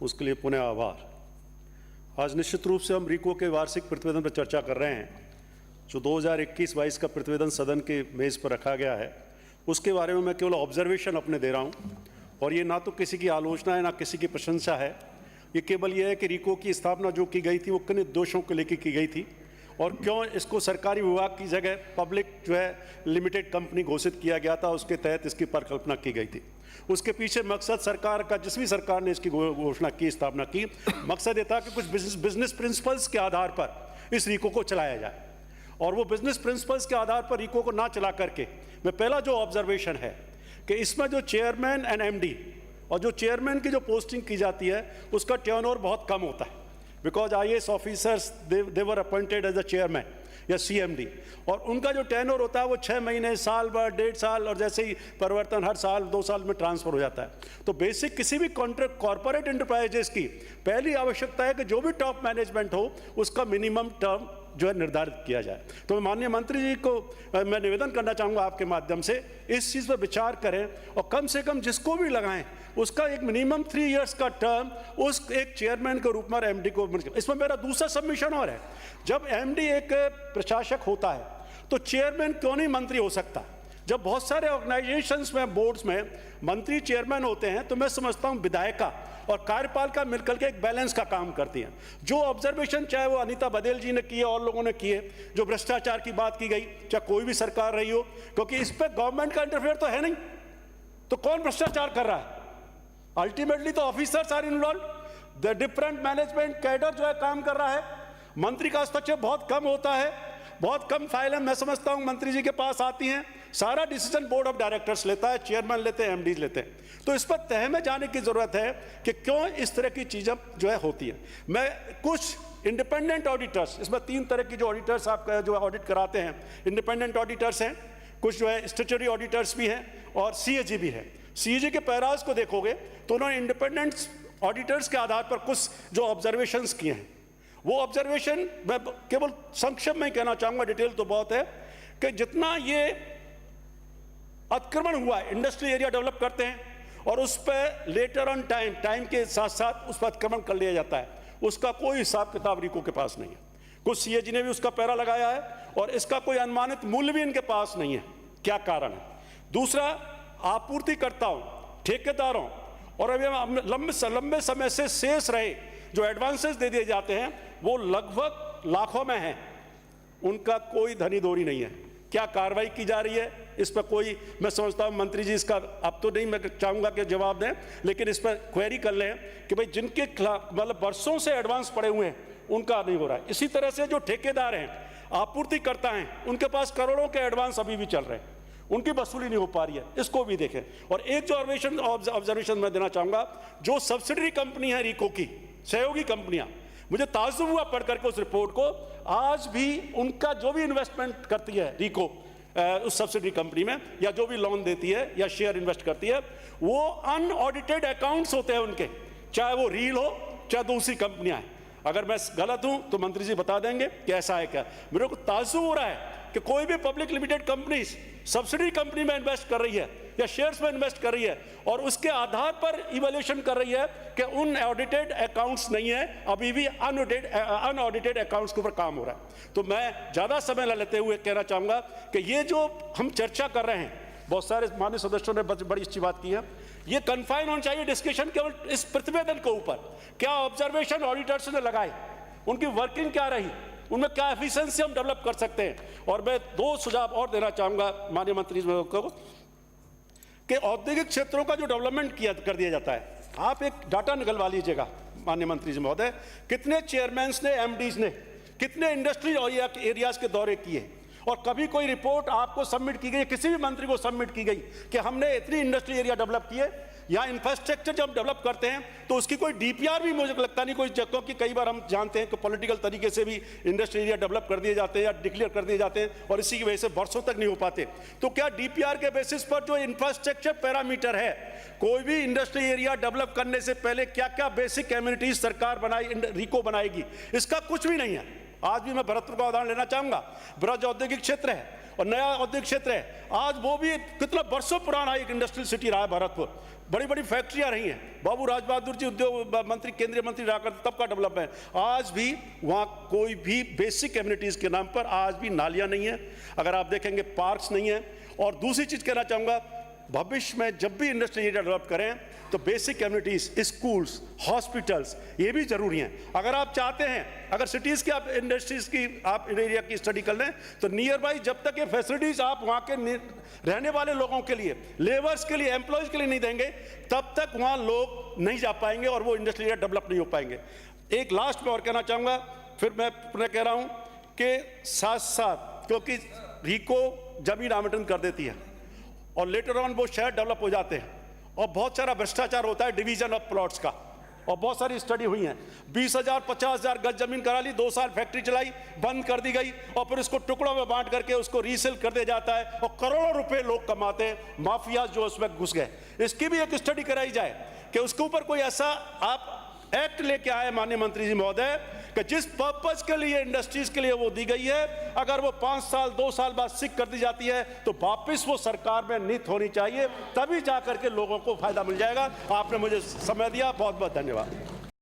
उसके लिए पुनः आभार। आज निश्चित रूप से हम रीको के वार्षिक प्रतिवेदन पर चर्चा कर रहे हैं, जो 2021-22 का प्रतिवेदन सदन के मेज़ पर रखा गया है। उसके बारे में मैं केवल ऑब्जर्वेशन अपने दे रहा हूँ, और ये ना तो किसी की आलोचना है ना किसी की प्रशंसा है। ये केवल ये है कि रीको की स्थापना जो की गई थी वो किन उद्देश्यों को लेकर की गई थी और क्यों इसको सरकारी विभाग की जगह पब्लिक जो है लिमिटेड कंपनी घोषित किया गया था, उसके तहत इसकी परिकल्पना की गई थी। उसके पीछे मकसद सरकार का, जिस भी सरकार ने इसकी घोषणा की, स्थापना की, मकसद ये था कि कुछ बिजनेस प्रिंसिपल्स के आधार पर इस रीको को चलाया जाए। और वो बिजनेस प्रिंसिपल्स के आधार पर रीको को ना चला करके, मैं पहला जो ऑब्जर्वेशन है कि इसमें जो चेयरमैन एंड एमडी और जो चेयरमैन की जो पोस्टिंग की जाती है उसका टर्नओवर बहुत कम होता है, because IAS officers they were appointed as a chairman या CMD, और उनका जो टर्नओवर होता है वो 6 महीने, साल भर, 1.5 साल, और जैसे ही परिवर्तन हर साल 2 साल में ट्रांसफर हो जाता है। तो बेसिक किसी भी कॉर्पोरेट एंटरप्राइजेस की पहली आवश्यकता है कि जो भी टॉप मैनेजमेंट हो उसका मिनिमम टर्म जो है निर्धारित किया जाए। तो मैं माननीय मंत्री जी को मैं निवेदन करना चाहूँगा आपके माध्यम से इस चीज़ पर विचार करें और कम से कम जिसको भी लगाएं उसका एक मिनिमम 3 इयर्स का टर्म उस एक चेयरमैन के रूप में और MD को। इसमें मेरा दूसरा सबमिशन और है, जब MD एक प्रशासक होता है तो चेयरमैन क्यों नहीं मंत्री हो सकता? जब बहुत सारे ऑर्गेनाइजेशंस में, बोर्ड्स में मंत्री चेयरमैन होते हैं तो मैं समझता हूँ विधायिका और कार्यपालिका मिलकर के एक बैलेंस का काम करती हैं। जो ऑब्जर्वेशन चाहे वो अनीता बघेल जी ने किए और लोगों ने किए, जो भ्रष्टाचार की बात की गई, चाहे कोई भी सरकार रही हो, क्योंकि इस पर गवर्नमेंट का इंटरफेयर तो है नहीं, तो कौन भ्रष्टाचार कर रहा है? अल्टीमेटली तो officers are involve, the different management cadre जो है काम कर रहा है। मंत्री का हस्तक्षेप बहुत कम होता है, बहुत कम फाइलें मैं समझता हूं मंत्री जी के पास आती हैं, सारा डिसीजन बोर्ड ऑफ डायरेक्टर्स लेता है, चेयरमैन लेते हैं, MDs लेते हैं। तो इस पर तह में जाने की जरूरत है कि क्यों इस तरह की चीजें जो है होती है। मैं कुछ इंडिपेंडेंट ऑडिटर्स, इसमें 3 तरह की जो ऑडिटर्स आप जो ऑडिट कराते हैं, इंडिपेंडेंट ऑडिटर्स हैं, कुछ जो है स्टैट्यूटरी ऑडिटर्स भी हैं और CAG भी है। CAG के पैराज को देखोगे तो उन्होंने इंडिपेंडेंट ऑडिटर्स के आधार पर कुछ जो ऑब्जर्वेशंस किए हैं, वो ऑब्जर्वेशन मैं केवल संक्षेप में कहना चाहूंगा, डिटेल तो बहुत है, कि जितना ये अतिक्रमण हुआ है, इंडस्ट्री एरिया डेवलप करते हैं और उस पर लेटर ऑन टाइम के साथ साथ उस पर अतिक्रमण कर लिया जाता है, उसका कोई हिसाब किताब रीको के पास नहीं है। कुछ CAG ने भी उसका पैरा लगाया है और इसका कोई अनुमानित मूल्य भी इनके पास नहीं है। क्या कारण है? दूसरा, आपूर्तिकर्ताओं, ठेकेदारों और अभी लंबे समय से शेष रहे जो एडवांसेस दे दिए जाते हैं वो लगभग लाखों में हैं, उनका कोई धनी दौरी नहीं है। क्या कार्रवाई की जा रही है इस पर? कोई, मैं समझता हूं मंत्री जी इसका अब तो नहीं मैं चाहूंगा कि जवाब दें, लेकिन इस पर क्वेरी कर लें कि भाई जिनके खिलाफ मतलब वर्षों से एडवांस पड़े हुए हैं उनका नहीं हो रहा है। इसी तरह से जो ठेकेदार हैं, आपूर्तिकर्ता हैं, उनके पास करोड़ों के एडवांस अभी भी चल रहे हैं, उनकी वसूली नहीं हो पा रही है, इसको भी देखें। और एक जो ऑब्जर्वेशन मैं देना चाहूंगा, जो सब्सिडरी कंपनी है रीको की, सहयोगी कंपनियां, मुझे ताज्जुब हुआ पढ़ करके उस रिपोर्ट को, आज भी उनका जो भी इन्वेस्टमेंट करती है रीको उस सब्सिडरी कंपनी में, या जो भी लोन देती है या शेयर इन्वेस्ट करती है, वो अनऑडिटेड अकाउंट्स होते हैं उनके, चाहे वो रील हो चाहे दूसरी कंपनियां हैं। अगर मैं गलत हूं तो मंत्री जी बता देंगे कि ऐसा है क्या। मेरे को ताज्जुब हो रहा है कि कोई भी public limited company subsidiary company में इन्वेस्ट कर रही है या शेयर्स में इन्वेस्ट कर रही है और उसके आधार पर इवैल्यूएशन कर रही है कि उन ऑडिटेड अकाउंट्स नहीं है, अभी भी अनऑडिटेड अकाउंट्स के ऊपर काम हो रहा है। तो मैं ज़्यादा समय न लेते हुए कहना चाहूँगा कि ये जो हम चर्चा कर रहे हैं, बहुत सारे माननीय सदस्यों ने बड़ी अच्छी बात की है, ये कन्फाइन होना चाहिए डिस्कशन केवल इस प्रतिवेदन के ऊपर। क्या ऑब्जर्वेशन ऑडिटर्स ने लगाए, उनकी वर्किंग क्या रही, उनमें क्या एफिशिएंसी हम डेवलप कर सकते हैं। और मैं 2 सुझाव और देना चाहूँगा माननीय मंत्री को कि औद्योगिक क्षेत्रों का जो डेवलपमेंट कर दिया जाता है, आप एक डाटा निकलवा लीजिएगा माननीय मंत्री जी महोदय, कितने चेयरमैन्स ने, MDs ने कितने इंडस्ट्री एरियाज के दौरे किए और कभी कोई रिपोर्ट आपको सबमिट की गई, किसी भी मंत्री को सबमिट की गई कि हमने इतनी इंडस्ट्री एरिया डेवलप किए या इंफ्रास्ट्रक्चर जब डेवलप करते हैं तो उसकी कोई DPR भी मुझे लगता नहीं कोई, क्योंकि कई बार हम जानते हैं कि पॉलिटिकल तरीके से भी इंडस्ट्री एरिया डेवलप कर दिए जाते हैं या डिक्लेयर कर दिए जाते हैं और इसी की वजह से वर्षों तक नहीं हो पाते। तो क्या DPR के बेसिस पर जो इंफ्रास्ट्रक्चर पैरामीटर है, कोई भी इंडस्ट्री एरिया डेवलप करने से पहले क्या क्या बेसिक एमिनिटीज सरकार रीको बनाएगी, इसका कुछ भी नहीं है। आज भी मैं भरतपुर का उदाहरण लेना चाहूंगा, ब्रज औद्योगिक क्षेत्र है, और नया औद्योगिक क्षेत्र है। आज वो भी कितना वर्षों पुराना एक इंडस्ट्रियल सिटी रहा है भरतपुर, बड़ी बड़ी फैक्ट्रियां रही हैं। बाबू राज बहादुर जी उद्योग मंत्री, केंद्रीय मंत्री रहा करते, तब का डेवलपमेंट। आज भी वहाँ कोई भी बेसिक कम्युनिटीज़ के नाम पर आज भी नालियाँ नहीं है, अगर आप देखेंगे पार्क्स नहीं है। और दूसरी चीज़ कहना चाहूँगा, भविष्य में जब भी इंडस्ट्री एरिया डेवलप करें तो बेसिक कम्युनिटीज़, स्कूल्स, हॉस्पिटल्स ये भी ज़रूरी हैं। अगर आप चाहते हैं, अगर सिटीज़ की आप इंडस्ट्रीज़ की आप एरिया की स्टडी कर लें तो नियर बाई जब तक ये फैसिलिटीज़ आप वहाँ के रहने वाले लोगों के लिए, लेबर्स के लिए, एम्प्लॉयज़ के लिए नहीं देंगे, तब तक वहाँ लोग नहीं जा पाएंगे और वो इंडस्ट्री एरिया डेवलप नहीं हो पाएंगे। एक लास्ट में और कहना चाहूँगा, फिर मैं पुनः कह रहा हूँ कि साथ साथ, क्योंकि रीको जमीन आवंटन कर देती है और लेटर ऑन वो शहर डेवलप हो जाते हैं और बहुत सारा भ्रष्टाचार होता है डिवीजन ऑफ प्लॉट्स का, और बहुत सारी स्टडी हुई हैं। 20,000 50,000 गज जमीन करा ली, 2 साल फैक्ट्री चलाई, बंद कर दी गई और फिर उसको टुकड़ों में बांट करके उसको रीसेल कर दिया जाता है और करोड़ों रुपए लोग कमाते हैं, माफिया जो उसमें घुस गए। इसकी भी एक स्टडी कराई जाए कि उसके ऊपर कोई ऐसा आप एक्ट लेके आए माननीय मंत्री जी महोदय कि जिस पर्पज के लिए इंडस्ट्रीज के लिए वो दी गई है, अगर वो 5 साल 2 साल बाद सिक कर दी जाती है तो वापस वो सरकार में नीत होनी चाहिए, तभी जाकर के लोगों को फायदा मिल जाएगा। आपने मुझे समय दिया, बहुत बहुत धन्यवाद।